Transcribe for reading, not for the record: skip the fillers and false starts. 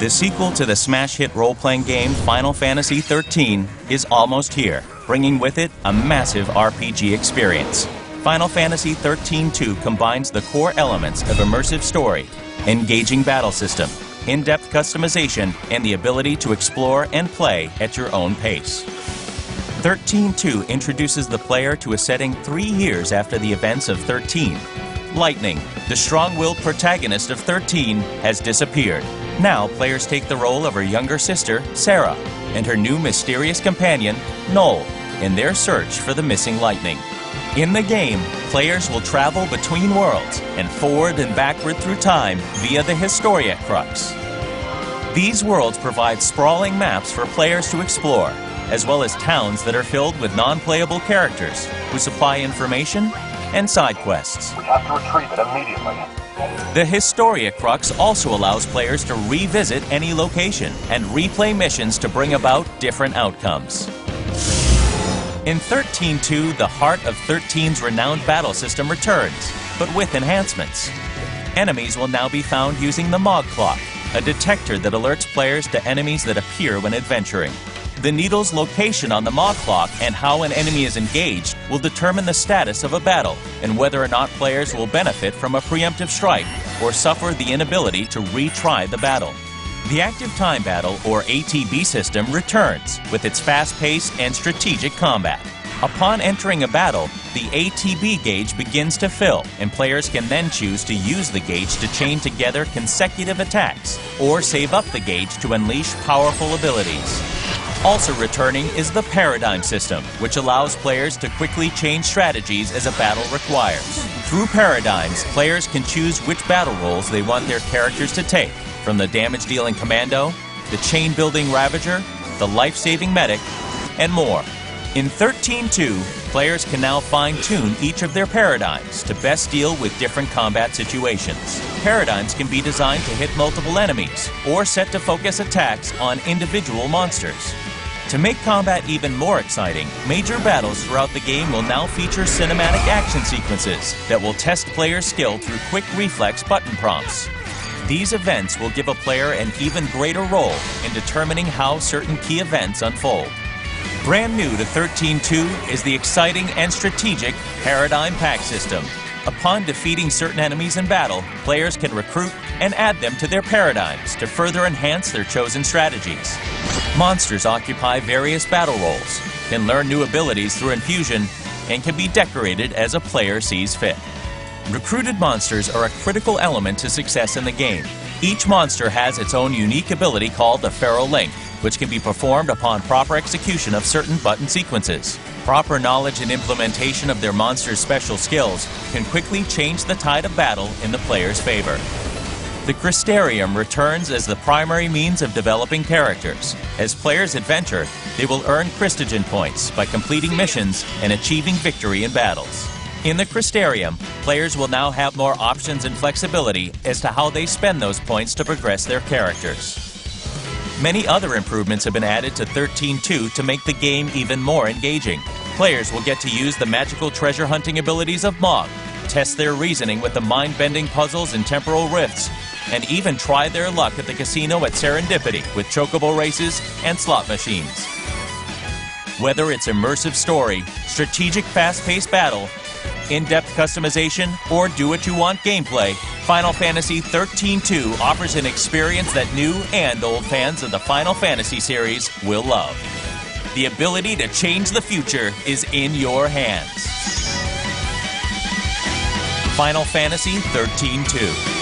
The sequel to the smash hit role-playing game Final Fantasy XIII is almost here, bringing with it a massive RPG experience. Final Fantasy XIII-2 combines the core elements of immersive story, engaging battle system, in-depth customization, and the ability to explore and play at your own pace. XIII-2 introduces the player to a setting 3 years after the events of 13. Lightning, the strong-willed protagonist of 13, has disappeared. Now, players take the role of her younger sister, Sarah, and her new mysterious companion, Noel, in their search for the missing Lightning. In the game, players will travel between worlds and forward and backward through time via the XIII-2. These worlds provide sprawling maps for players to explore, as well as towns that are filled with non-playable characters who supply information and side quests. We have to retrieve it immediately. The XIII also allows players to revisit any location and replay missions to bring about different outcomes. In XIII-2, the heart of 13's renowned battle system returns, but with enhancements. Enemies will now be found using the Mog Clock, a detector that alerts players to enemies that appear when adventuring. The needle's location on the Mog Clock and how an enemy is engaged will determine the status of a battle and whether or not players will benefit from a preemptive strike or suffer the inability to retry the battle. The Active Time Battle, or ATB system, returns with its fast-paced and strategic combat. Upon entering a battle, the ATB gauge begins to fill, and players can then choose to use the gauge to chain together consecutive attacks or save up the gauge to unleash powerful abilities. Also returning is the Paradigm system, which allows players to quickly change strategies as a battle requires. Through Paradigms, players can choose which battle roles they want their characters to take, from the damage-dealing Commando, the chain-building Ravager, the life-saving Medic, and more. In XIII-2, players can now fine-tune each of their paradigms to best deal with different combat situations. Paradigms can be designed to hit multiple enemies, or set to focus attacks on individual monsters. To make combat even more exciting, major battles throughout the game will now feature cinematic action sequences that will test players' skill through quick reflex button prompts. These events will give a player an even greater role in determining how certain key events unfold. Brand new to XIII-2 is the exciting and strategic Paradigm Pack system. Upon defeating certain enemies in battle, players can recruit and add them to their paradigms to further enhance their chosen strategies. Monsters occupy various battle roles, can learn new abilities through infusion, and can be decorated as a player sees fit. Recruited monsters are a critical element to success in the game. Each monster has its own unique ability called the Feral Link, which can be performed upon proper execution of certain button sequences. Proper knowledge and implementation of their monster's special skills can quickly change the tide of battle in the player's favor. The XIII returns as the primary means of developing characters. As players adventure, they will earn Christogen points by completing missions and achieving victory in battles. In the XIII, players will now have more options and flexibility as to how they spend those points to progress their characters. Many other improvements have been added to XIII-2 to make the game even more engaging. Players will get to use the magical treasure hunting abilities of Mog, test their reasoning with the mind-bending puzzles and temporal rifts, and even try their luck at the casino at Serendipity with chocobo races and slot machines. Whether it's immersive story, strategic fast-paced battle, in-depth customization, or do-what-you-want gameplay, Final Fantasy XIII-2 offers an experience that new and old fans of the Final Fantasy series will love. The ability to change the future is in your hands. Final Fantasy XIII-2.